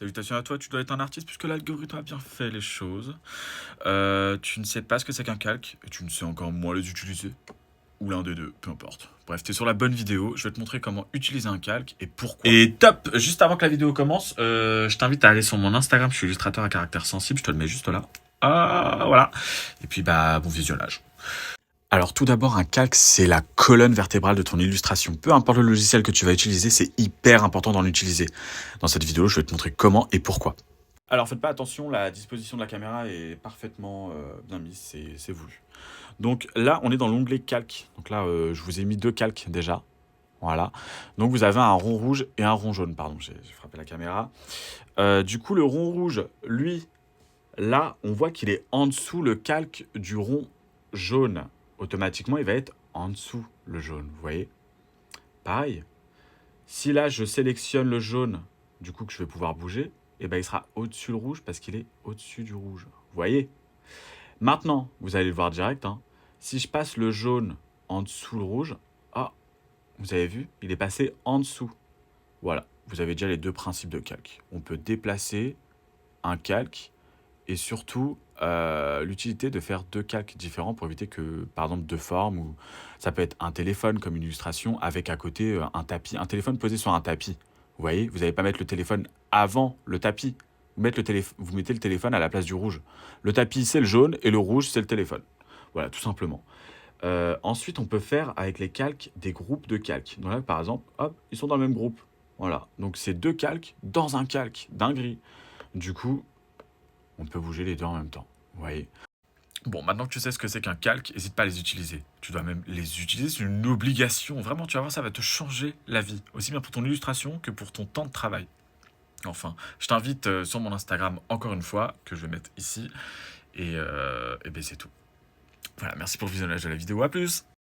Salutations à toi, tu dois être un artiste puisque l'algorithme a bien fait les choses. Tu ne sais pas ce que c'est qu'un calque et tu ne sais encore moins les utiliser. Ou l'un des deux, peu importe. Bref, t'es sur la bonne vidéo, je vais te montrer comment utiliser un calque et pourquoi. Et top. Juste avant que la vidéo commence, je t'invite à aller sur mon Instagram, je suis illustrateur à caractère sensible, je te le mets juste là. Ah, voilà. Et puis, bon visionnage. Alors tout d'abord, un calque, c'est la colonne vertébrale de ton illustration. Peu importe le logiciel que tu vas utiliser, c'est hyper important d'en utiliser. Dans cette vidéo, je vais te montrer comment et pourquoi. Alors faites pas attention, la disposition de la caméra est parfaitement bien mise, c'est voulu. Donc là, on est dans l'onglet calque. Donc là, je vous ai mis 2 calques déjà. Voilà. Donc vous avez un rond rouge et un rond jaune. Pardon, j'ai frappé la caméra. Du coup, le rond rouge, lui, là, on voit qu'il est en dessous le calque du rond jaune. Automatiquement, il va être en dessous le jaune, vous voyez. Pareil, si là, je sélectionne le jaune, du coup, que je vais pouvoir bouger, et il sera au-dessus le rouge parce qu'il est au-dessus du rouge. Vous voyez. Maintenant, vous allez le voir direct, hein. Si je passe le jaune en dessous le rouge, ah, vous avez vu, il est passé en dessous. Voilà, vous avez déjà les 2 principes de calque. On peut déplacer un calque et surtout l'utilité de faire 2 calques différents pour éviter que, par exemple, 2 formes, ou ça peut être un téléphone comme une illustration avec à côté un tapis, un téléphone posé sur un tapis. Vous voyez, vous n'allez pas mettre le téléphone avant le tapis. Vous mettez le téléphone à la place du rouge. Le tapis, c'est le jaune et le rouge, c'est le téléphone. Voilà, tout simplement. Ensuite, on peut faire avec les calques des groupes de calques. Donc là, par exemple, hop, ils sont dans le même groupe. Voilà, donc c'est 2 calques dans un calque, dinguerie. Du coup, on peut bouger les 2 en même temps. Vous voyez. Bon, maintenant que tu sais ce que c'est qu'un calque, n'hésite pas à les utiliser. Tu dois même les utiliser, c'est une obligation. Vraiment, tu vas voir, ça va te changer la vie. Aussi bien pour ton illustration que pour ton temps de travail. Enfin, je t'invite sur mon Instagram, encore une fois, que je vais mettre ici. Et c'est tout. Voilà, merci pour le visionnage de la vidéo. À plus!